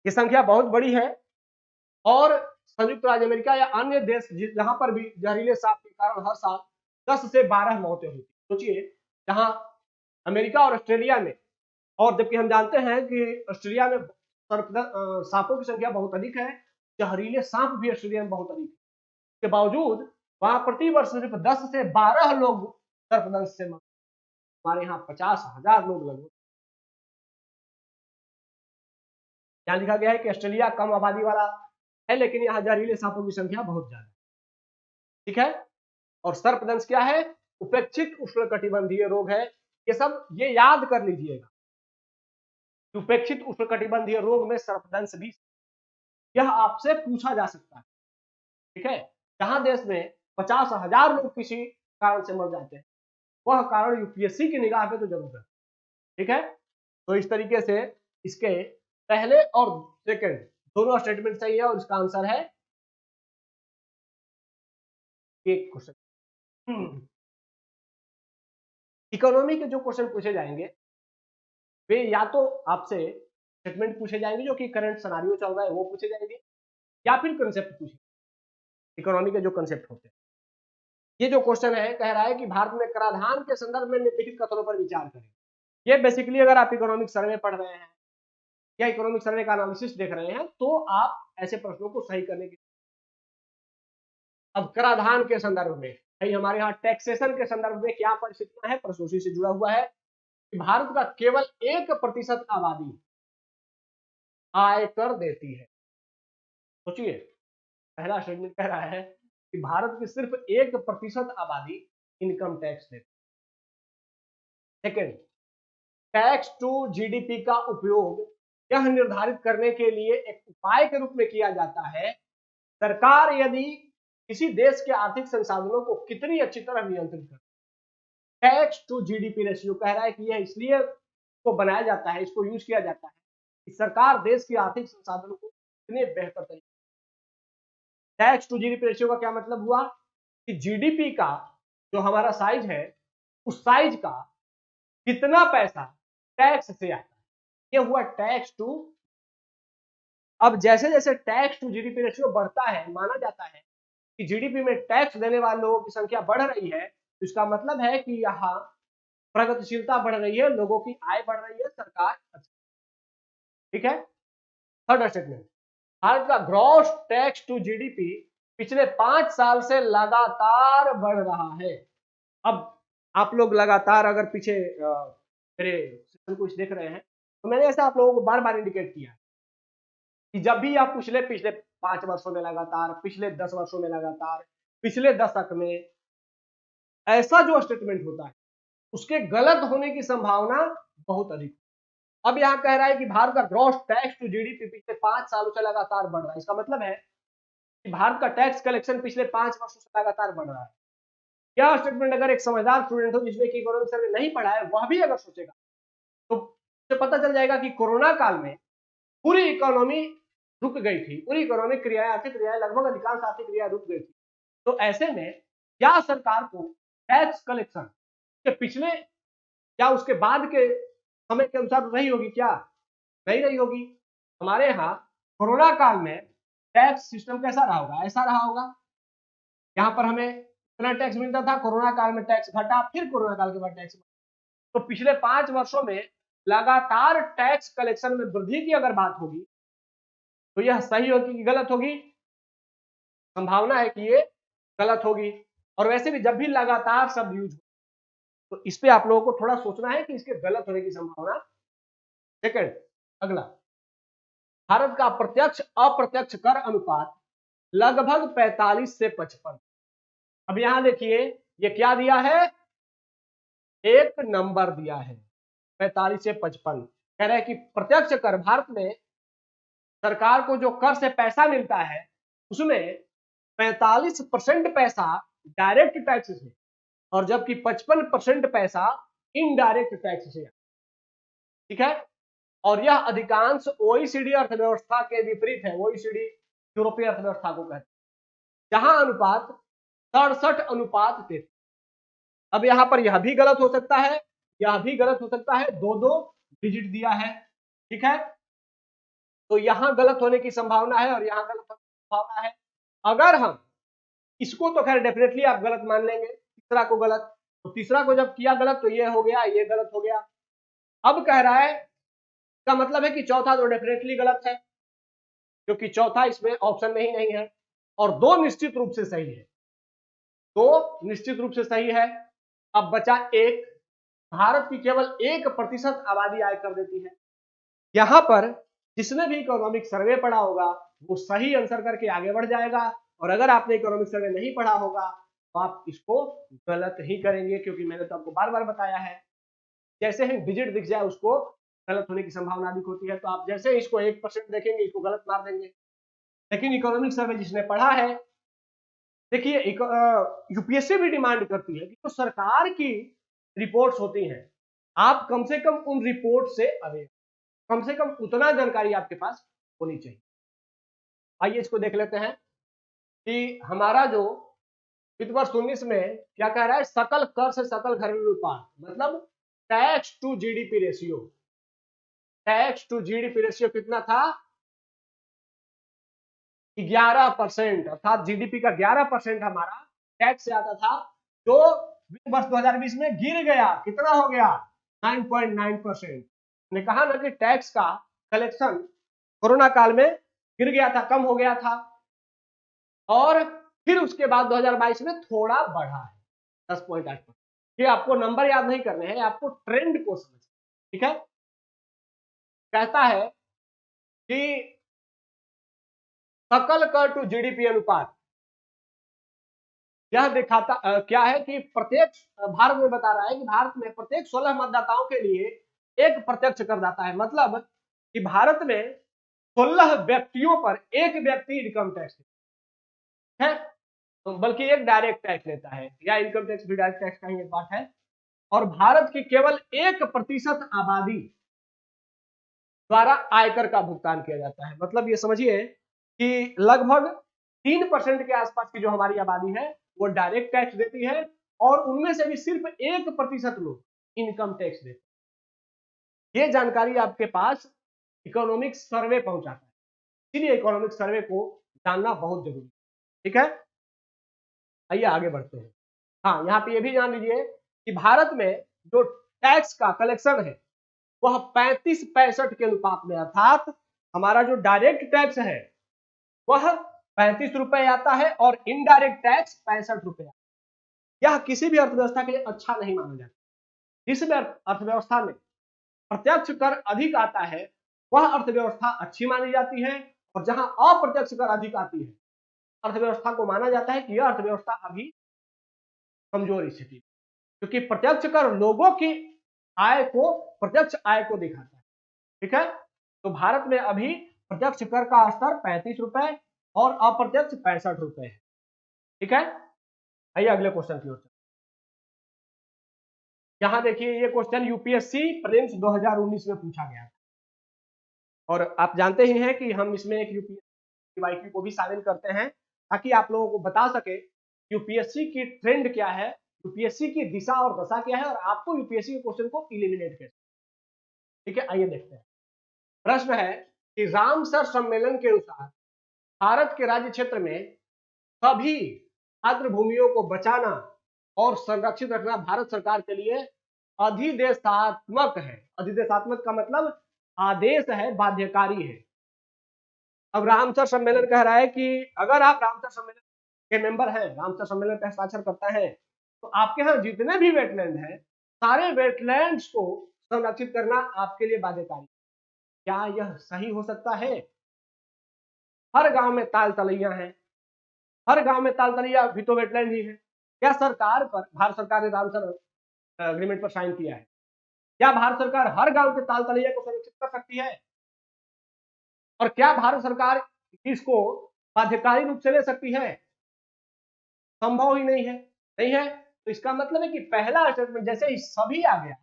ये संख्या बहुत बड़ी है। और संयुक्त राज्य अमेरिका या अन्य देश जहां पर भी जहरीले सांप के कारण हर साल 10 से 12 मौतें होती, सोचिए, जहां अमेरिका और ऑस्ट्रेलिया में, और जबकि हम जानते हैं कि ऑस्ट्रेलिया में सांपों की संख्या बहुत अधिक है, जहरीले सांप भी ऑस्ट्रेलिया में बहुत अधिक है, के बावजूद वहां प्रति वर्ष सिर्फ 10 से 12 लोग सर्पदंश से मरते, हमारे यहाँ 50,000 लोग लगभग। यहाँ लिखा गया है कि ऑस्ट्रेलिया कम आबादी वाला है लेकिन यहाँ जहरीले सांपों की संख्या बहुत ज्यादा है, ठीक है। और सर्पदंश क्या है, उपेक्षित उष्णकटिबंधीय रोग है। ये सब ये याद कर लीजिएगा, उपेक्षित उष्णकटिबंधीय रोग में सर्पदंश भी, यह आपसे पूछा जा सकता है, ठीक है। जहां देश में 50,000 लोग किसी कारण से मर जाते हैं, वह कारण यूपीएससी की निगाह पे तो जरूर है, ठीक है। तो इस तरीके से इसके पहले और सेकंड दोनों स्टेटमेंट सही है और इसका आंसर है एक क्वेश्चन। इकोनॉमी के जो क्वेश्चन पूछे जाएंगे वे या तो आपसे स्टेटमेंट पूछे जाएंगे जो कि करंट सिनेरियो चल रहा है वो पूछे जाएंगे, या फिर कंसेप्ट पूछे, इकोनॉमी के जो कंसेप्ट होते हैं। ये जो क्वेश्चन है कह रहा है कि भारत में कराधान के संदर्भ में निम्नलिखित कथनों पर विचार करें। ये बेसिकली अगर आप इकोनॉमिक सर्वे पढ़ रहे हैं या इकोनॉमिक सर्वे का एनालिसिस देख रहे हैं तो आप ऐसे प्रश्नों को सही करने की, अब कराधान के संदर्भ में भाई हमारे यहाँ टैक्सेशन के संदर्भ में क्या परिस्थितियां है, प्रश्न उसी से जुड़ा हुआ है कि भारत का केवल 1% आबादी आयकर देती है। सोचिए, पहला स्टेटमेंट कह रहा है कि भारत की सिर्फ 1% आबादी इनकम टैक्स देती है। सेकेंड, टैक्स टू जीडीपी का उपयोग यह निर्धारित करने के लिए एक उपाय के रूप में किया जाता है सरकार यदि किसी देश के आर्थिक संसाधनों को कितनी अच्छी तरह नियंत्रित कर। टैक्स टू जीडीपी रेशियो कह रहा है कि यह इसलिए को बनाया जाता है, इसको यूज किया जाता है कि सरकार देश के आर्थिक संसाधनों को कितने बेहतर तरीके। टैक्स टू जीडीपी रेशियो का क्या मतलब हुआ कि जीडीपी का जो हमारा साइज है उस साइज का कितना पैसा टैक्स से आता है, ये हुआ टैक्स टू। अब जैसे जैसे टैक्स टू जीडीपी रेशियो बढ़ता है, माना जाता है कि जीडीपी में टैक्स देने वाले लोगों की संख्या बढ़ रही है, तो इसका मतलब है कि यहाँ प्रगतिशीलता बढ़ रही है, लोगों की आय बढ़ रही है, सरकार, ठीक है। थर्ड स्टेटमेंट, भारत का ग्रॉस टैक्स टू जीडीपी पिछले 5 साल से लगातार बढ़ रहा है। अब आप लोग लगातार अगर पीछे मेरे सेशन को देख रहे हैं तो मैंने ऐसा आप लोगों को बार बार इंडिकेट किया कि जब भी आप पिछले 5 वर्षों में लगातार, पिछले 10 वर्षों में लगातार, पिछले दशक में ऐसा जो स्टेटमेंट होता है उसके गलत होने की संभावना बहुत अधिक। अब यहां कह रहा है कि भारत का ग्रॉस टैक्स टू जीडीपी पिछले 5 सालों से लगातार बढ़ रहा है, इसका मतलब है कि भारत का टैक्स कलेक्शन पिछले 5 वर्षों से लगातार बढ़ रहा है। क्या स्टेटमेंट अगर एक समझदार स्टूडेंट हो जिसने कि इकोनॉमिक सर्वे नहीं पढ़ा है वह भी अगर सोचेगा तो उसे पता चल जाएगा कि कोरोना काल में पूरी इकोनॉमी रुक गई थी, पूरी इकोनॉमिक क्रियाएं, आर्थिक क्रियाएं, लगभग अधिकांश आर्थिक क्रियाएं रुक गई थी। तो ऐसे में क्या सरकार को टैक्स कलेक्शन के पिछले या उसके बाद के समय के अनुसार रही होगी क्या? नहीं रही होगी। हमारे यहाँ कोरोना काल में टैक्स सिस्टम कैसा रहा होगा? ऐसा रहा होगा। यहाँ पर हमें इतना टैक्स मिलता था, कोरोना काल में टैक्स घटा, फिर कोरोना काल के बाद टैक्स। तो पिछले 5 वर्षों में लगातार टैक्स कलेक्शन में वृद्धि की अगर बात होगी तो यह सही होगी कि गलत होगी? संभावना है कि ये गलत होगी। और वैसे भी जब भी लगातार शब्द यूज हो तो इस पे आप लोगों को थोड़ा सोचना है कि इसके गलत होने की संभावना। सेकंड, अगला, भारत का प्रत्यक्ष अप्रत्यक्ष कर अनुपात लगभग 45 से 55। अब यहां देखिए ये क्या दिया है? एक नंबर दिया है 45 से 55। कह रहे हैं कि प्रत्यक्ष कर, भारत में सरकार को जो कर से पैसा मिलता है उसमें 45% पैसा डायरेक्ट टैक्स से और जबकि 55% पैसा इनडायरेक्ट टैक्स से। ठीक है, और यह अधिकांश ओईसीडी अर्थव्यवस्था के विपरीत है। ओईसीडी यूरोपीय अर्थव्यवस्था को कहते हैं, जहां अनुपात 67:33। अब यहां पर यह भी गलत हो सकता है, यह भी गलत हो सकता है, दो डिजिट दिया है। ठीक है, तो यहां गलत होने की संभावना है और यहां गलत होने की संभावना है। अगर हम इसको तो खैर डेफिनेटली आप गलत मान लेंगे, तीसरा को गलत, तो तीसरा को जब किया गलत तो ये हो गया, ये गलत हो गया। अब कह रहा है, इसका मतलब है कि चौथा तो डेफिनेटली गलत है क्योंकि चौथा इसमें ऑप्शन में ही नहीं है, और दो निश्चित रूप से सही है, दो निश्चित रूप से सही है। अब बचा एक, भारत की केवल 1% आबादी आय कर देती है। यहां पर जिसने भी इकोनॉमिक सर्वे पढ़ा होगा वो सही आंसर करके आगे बढ़ जाएगा, और अगर आपने इकोनॉमिक सर्वे नहीं पढ़ा होगा तो आप इसको गलत ही करेंगे, क्योंकि मैंने तो आपको बार बार बताया है जैसे ही डिजिट दिख जाए उसको गलत होने की संभावना अधिक होती है। तो आप जैसे ही इसको 1% देखेंगे इसको गलत मार देंगे। लेकिन इकोनॉमिक सर्वे जिसने पढ़ा है, देखिए यूपीएससी भी डिमांड करती है कि तो सरकार की रिपोर्ट्स होती हैं, आप कम से कम उन रिपोर्ट से अवेयर, कम से कम उतना जानकारी आपके पास होनी चाहिए। आइए इसको देख लेते हैं कि हमारा जो वित्त वर्ष 19 में क्या कह रहा है, सकल कर से सकल घरेलू उत्पाद, मतलब tax to GDP ratio, tax to GDP ratio कितना था? 11%, अर्थात जीडीपी का 11% हमारा टैक्स से आता था, जो वित्त वर्ष 2020 में गिर गया, कितना हो गया? 9.9%। ने कहा ना कि टैक्स का कलेक्शन कोरोना काल में गिर गया था, कम हो गया था, और फिर उसके बाद 2022 में थोड़ा बढ़ा है 10.8%। ये आपको नंबर याद नहीं करने हैं, आपको ट्रेंड को समझना। ठीक है, कहता है कि सकल कर टू जीडीपी अनुपात, यह दिखाता क्या है कि प्रत्येक, भारत में बता रहा है कि भारत में प्रत्येक 16 मतदाताओं के लिए एक प्रत्यक्ष करदाता है। मतलब कि भारत में 16 व्यक्तियों पर एक व्यक्ति इनकम टैक्स है, तो बल्कि एक डायरेक्ट टैक्स लेता है, या इनकम टैक्स भी डायरेक्ट टैक्स का ही एक पार्ट है। और भारत की केवल 1% आबादी द्वारा आयकर का भुगतान किया जाता है। मतलब ये समझिए कि लगभग 3% के आसपास की जो हमारी आबादी है वो डायरेक्ट टैक्स देती है, और उनमें से भी सिर्फ 1% लोग इनकम टैक्स देते हैं। ये जानकारी आपके पास इकोनॉमिक सर्वे पहुंचाता है, इसलिए इकोनॉमिक सर्वे को जानना बहुत जरूरी है। ठीक है, आइए आगे बढ़ते हैं। हाँ, यहाँ पे ये भी जान लीजिए कि भारत में जो टैक्स का कलेक्शन है वह 35-65 के अनुपात में, अर्थात हमारा जो डायरेक्ट टैक्स है वह 35 रुपए आता है और इनडायरेक्ट टैक्स 65 रुपए। यह किसी भी अर्थव्यवस्था के लिए अच्छा नहीं माना जाता। जिस अर्थव्यवस्था में प्रत्यक्ष कर अधिक आता है वह अर्थव्यवस्था अच्छी मानी जाती है, और जहां अप्रत्यक्ष कर अधिक आती है अर्थव्यवस्था को माना जाता है कि यह अर्थव्यवस्था अभी कमजोर स्थिति, क्योंकि प्रत्यक्ष कर लोगों की आय को, प्रत्यक्ष आय को दिखाता है। ठीक है, तो भारत में अभी प्रत्यक्ष कर का स्तर 35 रुपए और अप्रत्यक्ष 65 रुपए है। ठीक है, आइए अगले क्वेश्चन की ओर। यहां देखिए ये क्वेश्चन यूपीएससी प्रीलिम्स 2019 में पूछा गया था। और आप जानते ही हैं कि हम इसमें एक यूपीएससी को भी शामिल करते हैं ताकि आप लोगों को बता सके यूपीएससी की ट्रेंड क्या है, यूपीएससी की दिशा और दशा क्या है, और आपको यूपीएससी के क्वेश्चन को इलिमिनेट कैसे। ठीक है, आइए देखते हैं। प्रश्न है कि रामसर सम्मेलन के अनुसार भारत के राज्य क्षेत्र में सभी आर्द्र भूमियों को बचाना और संरक्षित रखना भारत सरकार के लिए अधिदेशात्मक है। अधिदेशात्मक का मतलब आदेश है, बाध्यकारी है। अब रामसर सम्मेलन कह रहा है कि अगर आप रामसर सम्मेलन के मेंबर हैं, रामसर सम्मेलन पर हस्ताक्षर करते हैं, तो आपके यहाँ जितने भी वेटलैंड हैं, सारे वेटलैंड्स को संरक्षित करना आपके लिए बाध्यकारी। क्या यह सही हो सकता है? हर गांव में ताल तलैया हैं, हर गांव में ताल तलैया भी तो वेटलैंड ही है। क्या सरकार पर, भारत सरकार ने रामसर एग्रीमेंट पर साइन किया है, क्या भारत सरकार हर गांव के ताल तलैया को संरक्षित कर सकती है? और क्या भारत सरकार इसको बाध्यकारी रूप से ले सकती है? संभव ही नहीं है, नहीं है। तो इसका मतलब है कि पहला स्टेटमेंट जैसे ही सभी आ गया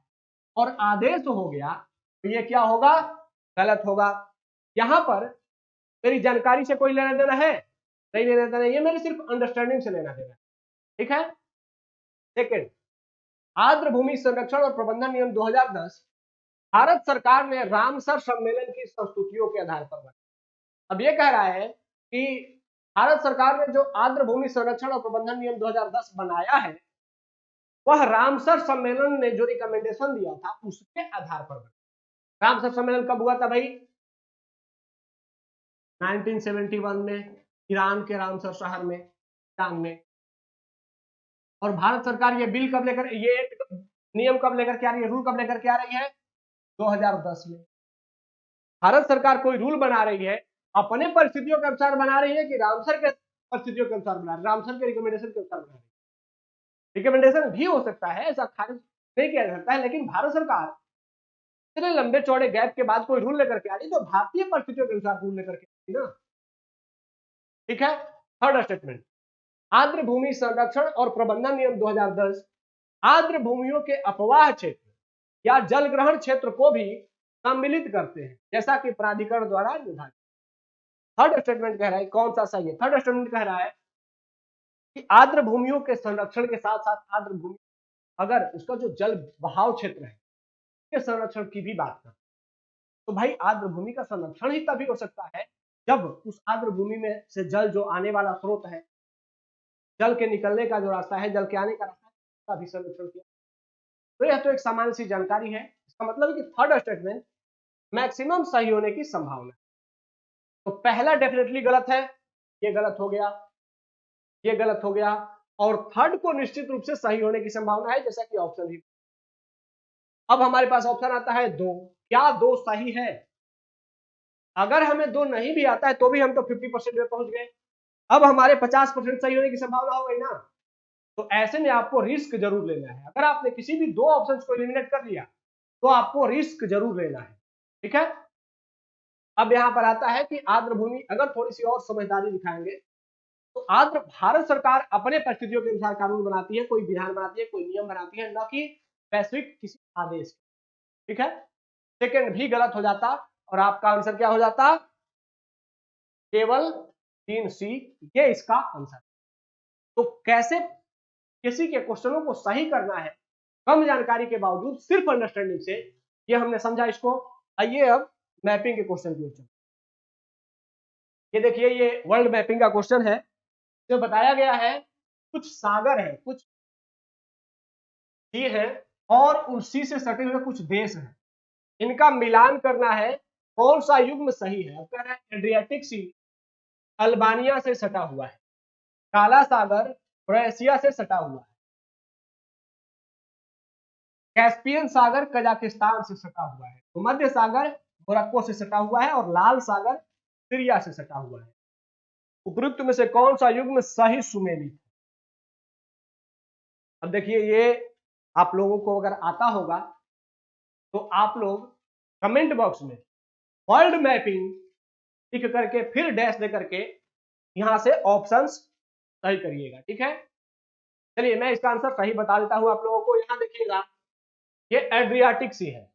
और आदेश हो गया, तो ये क्या होगा? गलत होगा। यहां पर मेरी जानकारी से कोई लेना देना है नहीं, लेना देना, ये मेरे सिर्फ अंडरस्टैंडिंग से लेना देना। ठीक है। सेकेंड, आर्द्र भूमि संरक्षण और प्रबंधन नियम 2010 भारत सरकार ने रामसर सम्मेलन की संस्तुतियों के आधार पर बनाया। अब ये कह रहा है कि भारत सरकार ने जो आर्द्र भूमि संरक्षण और प्रबंधन नियम 2010 बनाया है, वह रामसर सम्मेलन ने जो रिकमेंडेशन दिया था उसके आधार पर बना। रामसर सम्मेलन कब हुआ था भाई? 1971 में, ईरान के रामसर शहर में, ईरान में। और भारत सरकार ये बिल कब लेकर, ये नियम कब लेकर के आ रही है, रूल कब लेकर के आ रही है? 2010 में। भारत सरकार कोई रूल बना रही है, अपने परिस्थितियों के अनुसार बना रही है कि रामसर के परिस्थितियों के अनुसार बना रही है, रामसर के रिकमेंडेशन के अनुसार बना रही है? रिकमेंडेशन भी हो सकता है, ऐसा खारिज नहीं किया जा सकता है, लेकिन भारत सरकार इतने लंबे चौड़े गैप के बाद कोई रूल लेकर के आ रही तो भारतीय परिस्थितियों के अनुसार रूल लेकर के आ रही ना। ठीक है। थर्ड स्टेटमेंट, आर्द्र भूमि संरक्षण और प्रबंधन नियम 2010 आर्द्र भूमियों के अपवाह क्षेत्र या जल ग्रहण क्षेत्र को भी सम्मिलित करते हैं, जैसा कि प्राधिकरण द्वारा निर्धारित। थर्ड स्टेटमेंट कह रहा है, कौन सा सही है? थर्ड स्टेटमेंट कह रहा है कि आर्द्र भूमियों के संरक्षण के साथ साथ आर्द्र भूमि, अगर उसका जो जल बहाव क्षेत्र है के संरक्षण की भी बात करें, तो भाई आर्द्र भूमि का संरक्षण ही तभी हो सकता है जब उस आर्द्र भूमि में से जल जो आने वाला स्रोत है, जल के निकलने का जो रास्ता है, जल के आने का रास्ता है, उसका भी संरक्षण किया। तो यह तो एक सामान्य सी जानकारी है। इसका मतलब है कि थर्ड स्टेटमेंट मैक्सिमम सही होने की संभावना है। तो पहला डेफिनेटली गलत है, ये गलत हो गया, ये गलत हो गया, और थर्ड को निश्चित रूप से सही होने की संभावना है, जैसा कि ऑप्शन ही। अब हमारे पास ऑप्शन आता है दो। क्या दो सही है? अगर हमें दो नहीं भी आता है तो भी हम तो 50% में पहुंच गए। अब हमारे 50% सही होने की संभावना हो गई ना। तो ऐसे में आपको रिस्क जरूर लेना है। अगर आपने किसी भी दो ऑप्शंस को एलिमिनेट कर लिया तो आपको रिस्क जरूर लेना है। ठीक है। अब यहां पर आता है कि आर्द्र भूमि, अगर थोड़ी सी और समझदारी दिखाएंगे तो आर्द्र, भारत सरकार अपने परिस्थितियों के अनुसार कानून बनाती है, कोई विधान बनाती है, कोई नियम बनाती है, न कि वैश्विक किसी आदेश। ठीक है। सेकंड भी गलत हो जाता और आपका आंसर क्या हो जाता? केवल 3C, ये इसका आंसर। तो कैसे किसी के क्वेश्चनों को सही करना है कम जानकारी के बावजूद सिर्फ अंडरस्टैंडिंग से, ये हमने समझा इसको। आइए अब मैपिंग के क्वेश्चन की ओर। ये देखिए, ये वर्ल्ड मैपिंग का क्वेश्चन है। जो बताया गया है कुछ सागर है, कुछ सी है, और उसी से सटे हुए कुछ देश हैं, इनका मिलान करना है, कौन सा युग्म सही है। अब कह रहा है एड्रियाटिक सी अल्बानिया से सटा हुआ है, काला सागर क्रोएशिया से सटा हुआ है, कैस्पियन सागर कजाकिस्तान से सटा हुआ है, भूमध्य सागर मोरक्को से सटा हुआ है, और लाल सागर सीरिया से सटा हुआ है। उपयुक्त में से कौन सा युग्म सही सुमेलित है? अब देखिए, ये आप लोगों को अगर आता होगा तो आप लोग कमेंट बॉक्स में वर्ल्ड मैपिंग लिख करके फिर डैश दे करके यहां से ऑप्शंस सही करिएगा। ठीक है। चलिए मैं इसका आंसर सही बता देता हूं आप लोगों को। यहां देखिएगा, ये एड्रियाटिक सी है,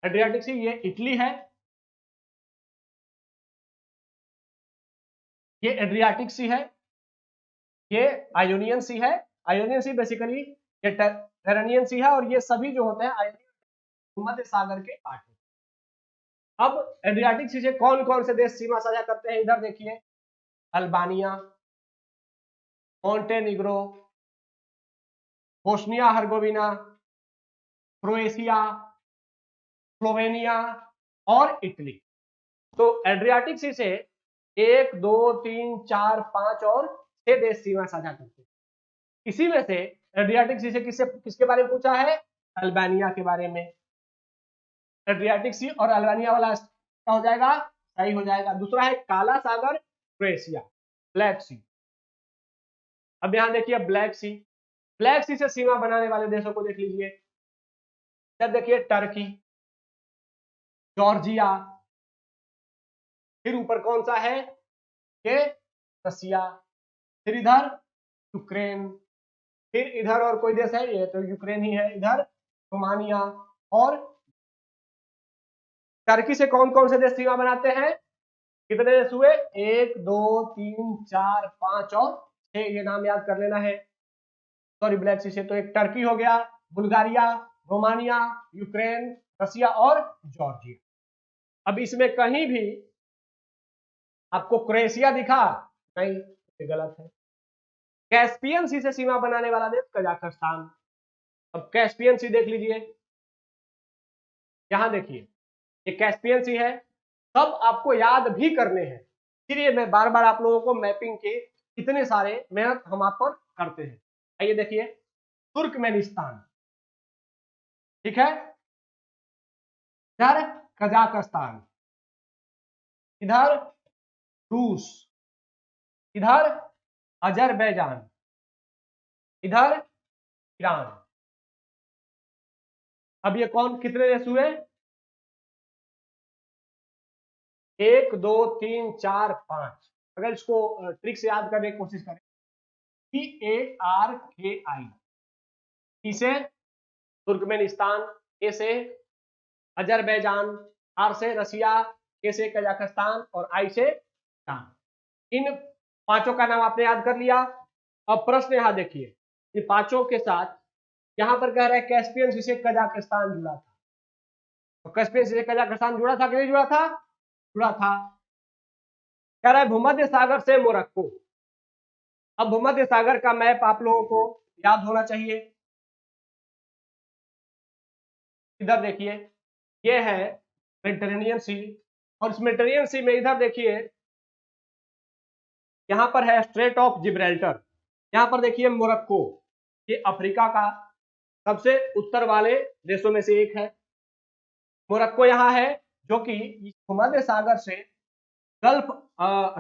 एड्रियाटिक सी, ये इटली है, ये एड्रियाटिक सी है, ये आयोनियन सी है। आयोनियन सी बेसिकली ये टेरेनियन सी है, और ये सभी जो होते हैं आयोनियन मध्य सागर के पार्ट हैं। अब एड्रियाटिक सी से कौन कौन से देश सीमा साझा करते हैं, इधर देखिए, अल्बानिया, मोंटेनिग्रो, बोस्निया हर्गोविना, क्रोएशिया, स्लोवेनिया और इटली। तो एड्रियाटिक सी से 1 2 3 4 5 और 6 देश सीमा साझा करते हैं। इसी में से एड्रियाटिक सी से किसके बारे में पूछा है, अल्बानिया के बारे में। एड्रियाटिक सी और अल्बानिया वाला क्या हो जाएगा, सही हो जाएगा। दूसरा है काला सागर, क्रोएशिया, ब्लैक सी। अब यहां देखिए ब्लैक सी, ब्लैक सी से सीमा बनाने वाले देशों को देख लीजिए। जब देखिए टर्की, जॉर्जिया, फिर ऊपर कौन सा है, ये रसिया, फिर इधर यूक्रेन, फिर इधर और कोई देश है, ये तो यूक्रेन ही है, इधर रोमानिया। और टर्की से कौन कौन से देश सीमा बनाते हैं, कितने देश हुए, 1 2 3 4 5 और 6, ये नाम याद कर लेना है। सॉरी, ब्लैक सी से तो एक टर्की हो गया, बुल्गारिया, रोमानिया, यूक्रेन, रसिया और जॉर्जिया। अब इसमें कहीं भी आपको क्रोएशिया दिखा नहीं, ये गलत है। कैस्पियन सी से सीमा बनाने वाला देश कजाकिस्तान। अब कैस्पियन सी देख लीजिए, यहां देखिए, ये कैस्पियन सी है। सब आपको याद भी करने हैं, इसलिए मैं बार बार आप लोगों को मैपिंग के इतने सारे मेहनत हम आप पर करते हैं। आइए देखिए, तुर्कमेनिस्तान, ठीक है, इधर कजाकिस्तान, इधर रूस, इधर अजरबैजान, इधर ईरान। अब ये कौन कितने देश हुए, 1 2 3 4 5। अगर इसको ट्रिक से याद करने की कोशिश करें, TARKI, टी से तुर्कमेनिस्तान, ए से अजरबैजान, आर से रसिया, के से कजाकिस्तान और आई से ईरान। इन पांचों का नाम आपने याद कर लिया। अब प्रश्न यहां देखिए, ये पांचों के साथ यहां पर कह रहा है कैस्पियन सी से कजाकिस्तान जुड़ा था। तो कैस्पियन सी से कजाकिस्तान जुड़ा था कि नहीं जुड़ा था, जुड़ा था। कह रहा है भूमध्य सागर से मोरक्को। अब भूमध्य सागर का मैप आप लोगों को याद होना चाहिए। इधर देखिए, ये है मेडिटेरेनियन सी, और इस मेडिटेरेनियन सी में इधर देखिए, यहां पर है स्ट्रेट ऑफ जिब्राल्टर, यहां पर देखिए मोरक्को, ये अफ्रीका का सबसे उत्तर वाले देशों में से एक है। मोरक्को यहां है, जो कि भूमध्य सागर से गल्फ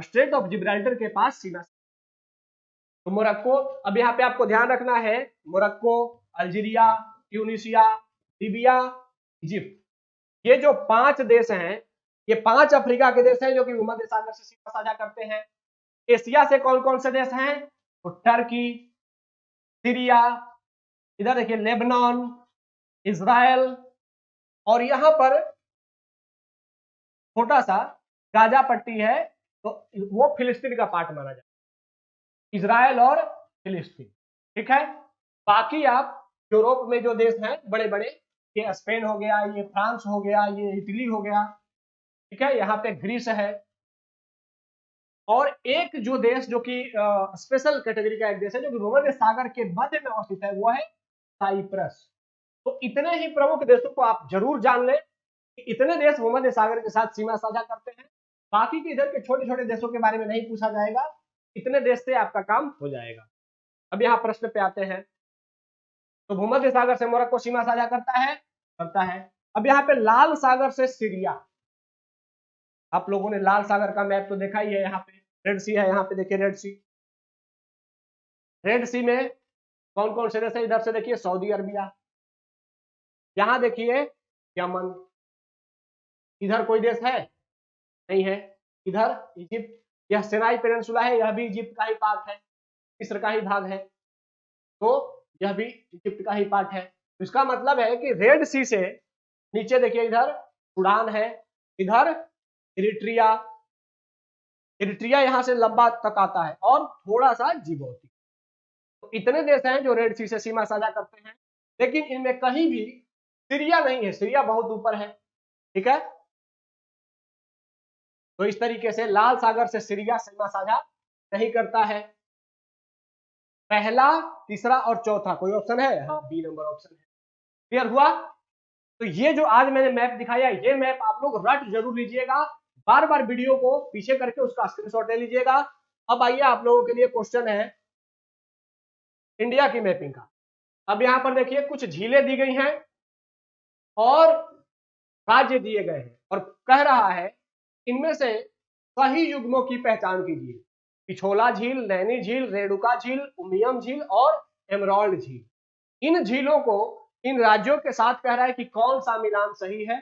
स्ट्रेट ऑफ जिब्राल्टर के पास सीमा। तो मोरक्को, अब यहाँ पे आपको ध्यान रखना है, Morocco, Algeria, Tunisia, Libya, Egypt, ये जो 5 देश हैं, ये 5 अफ्रीका के देश हैं जो कि भूमध्य सागर से सीमा साझा करते हैं। एशिया से कौन कौन से देश हैं, तो टर्की, सीरिया, इधर देखिए लेबनान, इजराइल, और यहां पर छोटा सा गाजा पट्टी है, तो वो फिलिस्तीन का पार्ट माना जाता है, इजराइल और फिलिस्तीन, ठीक है। बाकी आप यूरोप में जो देश हैं बड़े बड़े, ये स्पेन हो गया, ये फ्रांस हो गया, ये इटली हो गया, ठीक है, यहाँ पे ग्रीस है। और एक जो देश जो कि स्पेशल कैटेगरी का एक देश है जो कि भूमध्य सागर के मध्य में अवस्थित है, वो है साइप्रस। तो इतने ही प्रमुख देशों को आप जरूर जान लें कि इतने देश भूमध्य सागर के साथ सीमा साझा करते हैं। बाकी के इधर के छोटे छोटे देशों के बारे में नहीं पूछा जाएगा, इतने देश से आपका काम हो जाएगा। अब यहाँ प्रश्न पे आते हैं, तो भूमध्य सागर से मोरक्को सीमा साझा करता है, करता है। अब यहाँ पे लाल सागर से सीरिया, आप लोगों ने लाल सागर का मैप तो देखा ही है, यहाँ पे रेड सी है, यहाँ पे देखिए रेड सी। रेड सी में कौन कौन से देश है, इधर से देखिए सऊदी अरबिया, यहाँ देखिए यमन, इधर कोई देश है नहीं है, इधर इजिप्ट, यह सिनाई पेनिनसुला है, यह भी इजिप्ट का ही पार्ट है, मिस्र का ही भाग है, तो यह भी इजिप्ट का ही पार्ट है। तो इसका मतलब है कि रेड सी से नीचे देखिए, इधर सूडान है, इधर इरिट्रिया, इरिट्रिया यहाँ से लंबा तक आता है और थोड़ा सा जिबूती। तो इतने देश हैं जो रेड सी से सीमा साझा करते हैं, लेकिन इनमें कहीं भी सीरिया नहीं है, सीरिया बहुत ऊपर है। ठीक है, तो इस तरीके से लाल सागर से सीरिया सीमा साझा नहीं करता है। पहला, तीसरा और चौथा कोई ऑप्शन है? हाँ, बी नंबर ऑप्शन है। क्लियर हुआ? तो ये जो आज मैंने मैप दिखाया, ये मैप आप लोग रट जरूर लीजिएगा, बार बार वीडियो को पीछे करके उसका स्क्रीनशॉट ले लीजिएगा। अब आइए आप लोगों के लिए क्वेश्चन है इंडिया की मैपिंग का। अब यहां पर देखिए कुछ झीलें दी गई हैं और राज्य दिए गए हैं और कह रहा है इनमें से सही युग्मों की पहचान कीजिए। पिछोला झील, नैनी झील, रेणुका झील, उमियम झील और एमराल्ड झील। इन झीलों को इन राज्यों के साथ कह रहा है कि कौन सा मिलान सही है।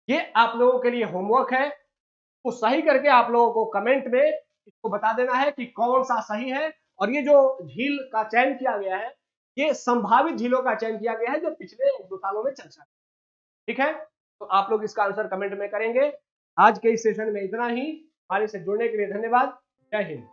ये आप लोगों के लिए होमवर्क है, तो सही करके आप लोगों को कमेंट में इसको बता देना है कि कौन सा सही है। और ये जो झील का चयन किया गया है, ये संभावित झीलों का चयन किया गया है जो पिछले 2 सालों में चर्चा। ठीक है, तो आप लोग इसका आंसर कमेंट में करेंगे। आज के इस सेशन में इतना ही। हमारे से जुड़ने के लिए धन्यवाद। जय हिंद।